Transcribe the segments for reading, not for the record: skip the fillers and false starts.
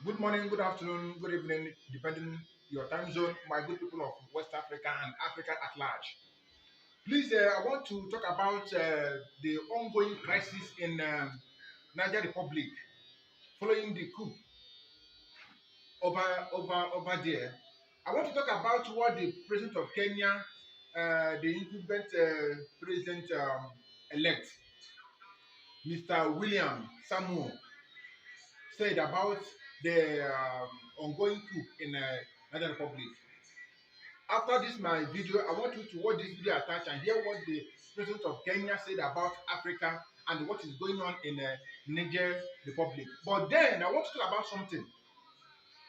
Good morning, good afternoon, good evening, depending your time zone, my good people of West Africa and Africa at large. Please, I want to talk about the ongoing crisis in Niger Republic following the coup over there. I want to talk about what the president of Kenya, the incumbent president elect, Mr. William Samuel, said about the ongoing coup in Niger Republic. After this my video, I want you to watch this video attached and hear what the president of Kenya said about Africa and what is going on in Niger Republic. But then I want to talk about something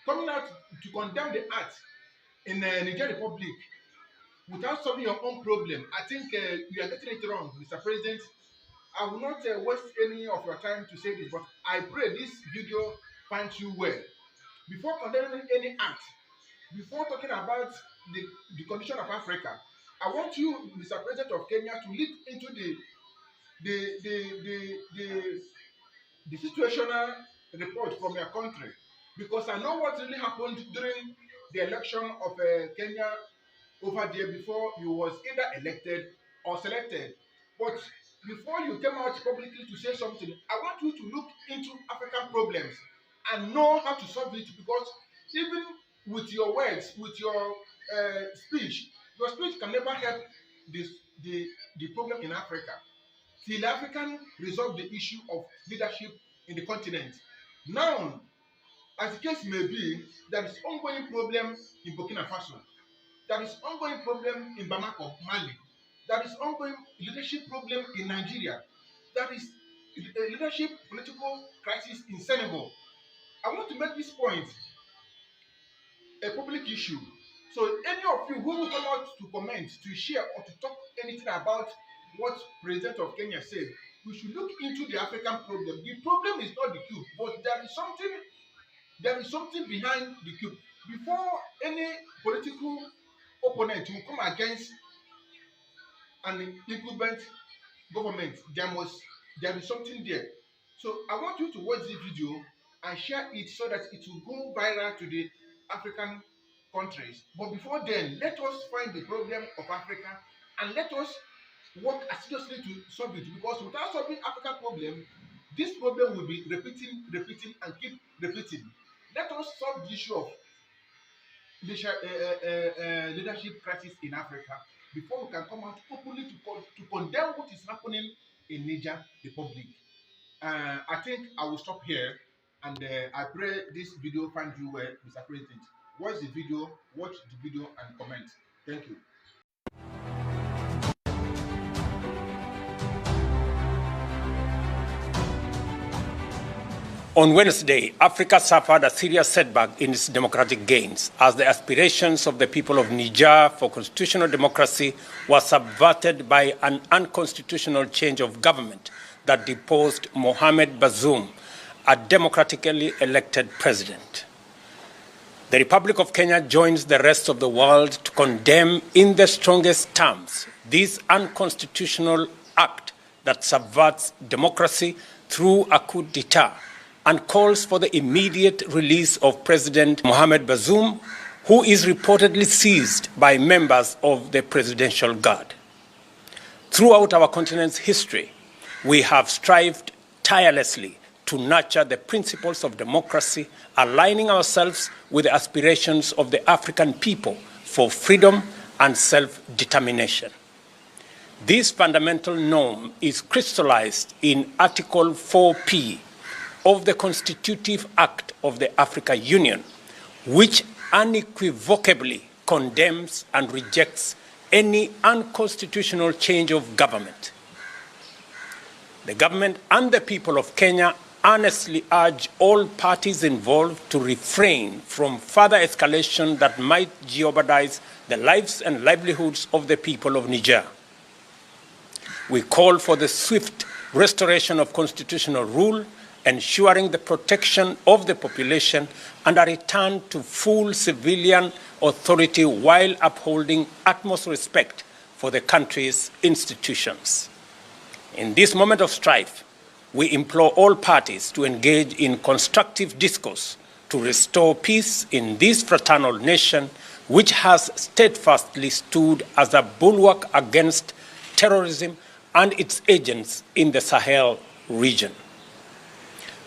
coming out to condemn the act in Niger Republic without solving your own problem. I think you are getting it wrong, Mr. President. I will not waste any of your time to say this, but I pray this video finds you well. Before condemning any act, before talking about the condition of Africa, I want you, Mr. President of Kenya, to look into the the the the, the situational report from your country, because I know what really happened during the election of Kenya over there before you was either elected or selected. But before you came out publicly to say something, I want you to look into African problems and know how to solve it, because even with your words, with your speech can never help this, the problem in Africa till African resolve the issue of leadership in the continent. Now, as the case may be, there is ongoing problem in Burkina Faso. There is ongoing problem in Bamako, Mali. There is ongoing leadership problem in Nigeria. There is a leadership political crisis in Senegal. I want to make this point a public issue. So any of you who will come out to comment, to share, or to talk anything about what President of Kenya said, we should look into the African problem. The problem is not the coup, but there is something behind the coup. Before any political opponent will come against an incumbent government, there is something there. So I want you to watch this video and share it so that it will go viral to the African countries. But before then, let us find the problem of Africa and let us work assiduously to solve it. Because without solving African problem, this problem will be repeating, and keep repeating. Let us solve the issue of leadership crisis in Africa before we can come out openly to condemn what is happening in Niger Republic. I think I will stop here, and I pray this video finds you well, Mr. President. Watch the video, and comment. Thank you. On Wednesday, Africa suffered a serious setback in its democratic gains as the aspirations of the people of Niger for constitutional democracy were subverted by an unconstitutional change of government that deposed Mohamed Bazoum, a democratically elected president. The Republic of Kenya joins the rest of the world to condemn in the strongest terms this unconstitutional act that subverts democracy through a coup d'etat, and calls for the immediate release of President Mohamed Bazoum, who is reportedly seized by members of the Presidential Guard. Throughout our continent's history, we have strived tirelessly to nurture the principles of democracy, aligning ourselves with the aspirations of the African people for freedom and self-determination. This fundamental norm is crystallized in Article 4P of the Constitutive Act of the African Union, which unequivocally condemns and rejects any unconstitutional change of government. The government and the people of Kenya earnestly urge all parties involved to refrain from further escalation that might jeopardize the lives and livelihoods of the people of Niger. We call for the swift restoration of constitutional rule, ensuring the protection of the population and a return to full civilian authority while upholding utmost respect for the country's institutions. In this moment of strife, we implore all parties to engage in constructive discourse to restore peace in this fraternal nation, which has steadfastly stood as a bulwark against terrorism and its agents in the Sahel region.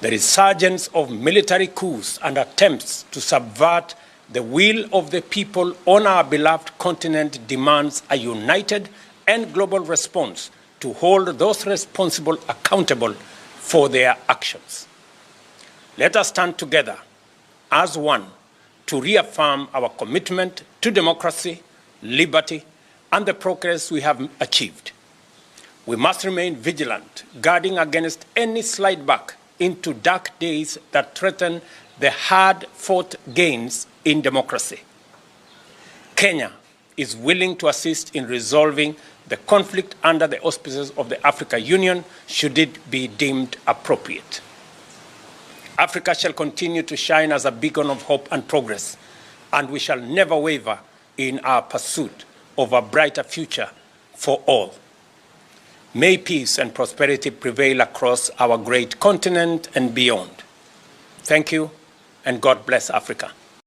The resurgence of military coups and attempts to subvert the will of the people on our beloved continent demands a united and global response to hold those responsible accountable for their actions. Let us stand together as one to reaffirm our commitment to democracy, liberty, and the progress we have achieved. We must remain vigilant, guarding against any slide back into dark days that threaten the hard-fought gains in democracy. Kenya is willing to assist in resolving the conflict under the auspices of the African Union, should it be deemed appropriate. Africa shall continue to shine as a beacon of hope and progress, and we shall never waver in our pursuit of a brighter future for all. May peace and prosperity prevail across our great continent and beyond. Thank you, and God bless Africa.